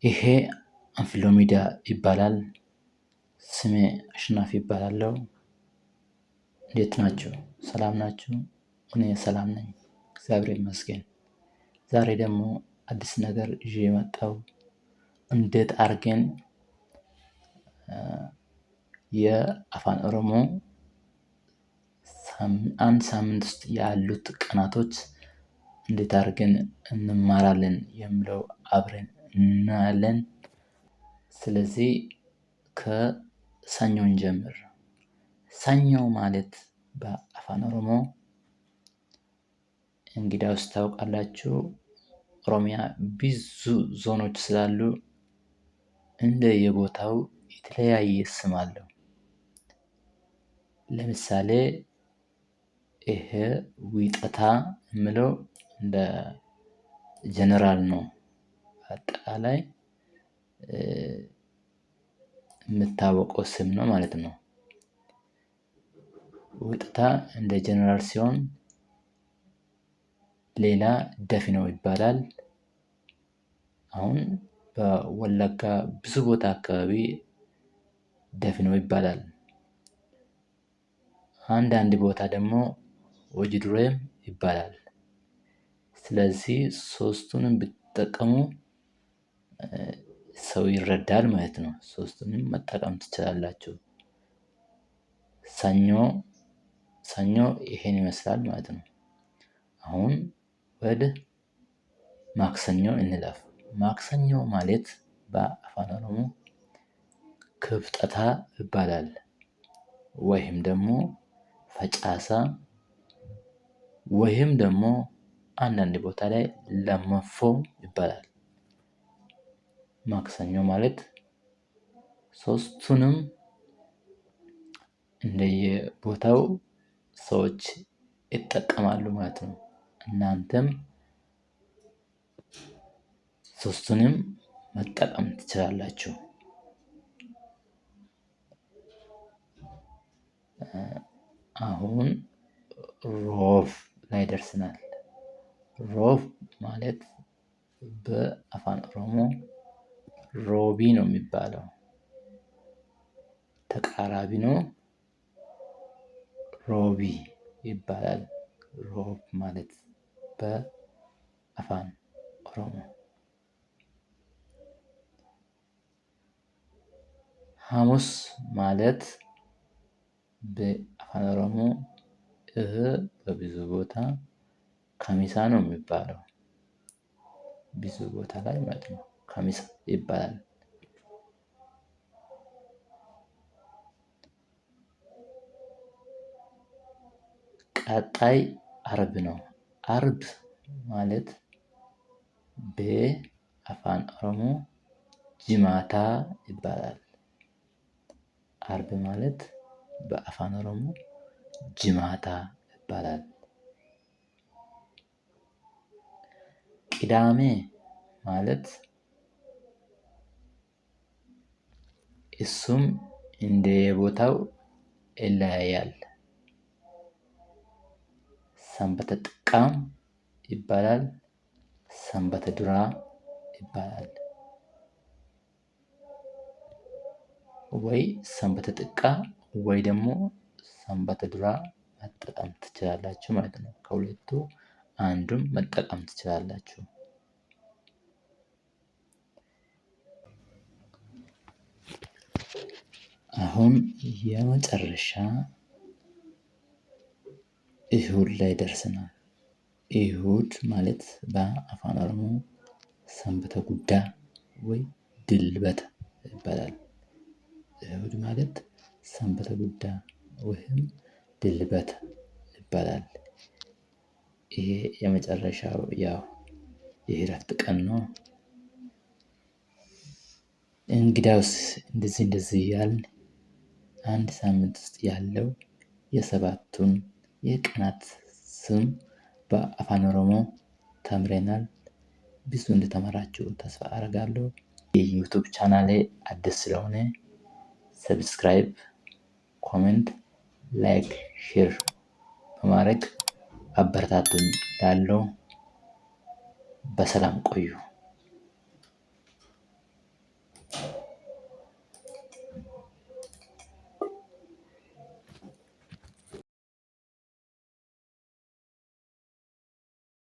ይሄ አንፊሎሚዳ ይባላል። ስሜ አሸናፊ ይባላለሁ። እንዴት ናችሁ? ሰላም ናችሁ? እኔ ሰላም ነኝ፣ እግዚአብሔር ይመስገን። ዛሬ ደግሞ አዲስ ነገር ይዤ የመጣው እንዴት አድርገን የአፋን ኦሮሞ አንድ ሳምንት ውስጥ ያሉት ቀናቶች እንዴት አድርገን እንማራለን የሚለው አብረን እናያለን። ስለዚህ ከሰኞ እንጀምር። ሰኞ ማለት በአፋን ኦሮሞ እንግዲያውስ ታውቃላችሁ፣ ኦሮሚያ ብዙ ዞኖች ስላሉ እንደየቦታው የተለያየ ስም አለው። ለምሳሌ ይሄ ዊጠታ የምለው እንደ ጀነራል ነው። አጠቃላይ የምታወቀው ስም ነው ማለት ነው። ዊጠታ እንደ ጀነራል ሲሆን ሌላ ደፊኖ ይባላል። አሁን በወለጋ ብዙ ቦታ አካባቢ ደፊኖ ይባላል። አንዳንድ ቦታ ደግሞ ወጅዱሬም ይባላል። ስለዚህ ሶስቱንም ብትጠቀሙ ሰው ይረዳል ማለት ነው። ሶስቱንም መጠቀም ትችላላችሁ። ሰኞ ይሄን ይመስላል ማለት ነው። አሁን ወደ ማክሰኞ እንለፍ። ማክሰኞ ማለት በአፋን ኦሮሞ ክፍጠታ ይባላል፣ ወይም ደግሞ ፈጫሳ፣ ወይም ደግሞ አንዳንድ ቦታ ላይ ለመፎ ይባላል። ማክሰኞ ማለት ሶስቱንም እንደየቦታው ሰዎች ይጠቀማሉ ማለት ነው። እናንተም ሶስቱንም መጠቀም ትችላላችሁ። አሁን ሮብ ላይ ደርሰናል። ሮብ ማለት በአፋን ኦሮሞ ሮቢ ነው የሚባለው። ተቃራቢ ነው፣ ሮቢ ይባላል። ሮብ ማለት በአፋን ኦሮሞ። ሐሙስ ማለት በአፋን ኦሮሞ በብዙ ቦታ ከሚሳ ነው የሚባለው። ብዙ ቦታ ላይ ማለት ነው ከሚሳ ይባላል። ቀጣይ አርብ ነው። አርብ ማለት በአፋን ኦሮሞ ጅማታ ይባላል። አርብ ማለት በአፋን ኦሮሞ ጅማታ ይባላል። ቅዳሜ ማለት እሱም እንደየቦታው ይለያያል። ሰንበተ ጥቃም ይባላል፣ ሰንበተ ዱራ ይባላል። ወይ ሰንበተ ጥቃ ወይ ደግሞ ሰንበተ ዱራ መጠቀም ትችላላችሁ ማለት ነው። ከሁለቱ አንዱን መጠቀም ትችላላችሁ። አሁን የመጨረሻ እሁድ ላይ ደርሰናል። እሁድ ማለት በአፋን ኦሮሞ ሰንበተ ጉዳ ወይ ድልበተ ይባላል። እሁድ ማለት ሰንበተ ጉዳ ወይም ድልበተ ይባላል። ይሄ የመጨረሻው የእረፍት ቀን ነው። እንግዲያውስ እንደዚህ እያልን አንድ ሳምንት ውስጥ ያለው የሰባቱን የቀናት ስም በአፋን ኦሮሞ ተምረናል። ብዙ እንደተማራችሁ ተስፋ አደርጋለሁ። የዩቲዩብ ቻናሌ አዲስ ስለሆነ ሰብስክራይብ፣ ኮሜንት፣ ላይክ፣ ሼር በማድረግ አበረታቱኝ እላለሁ። በሰላም ቆዩ።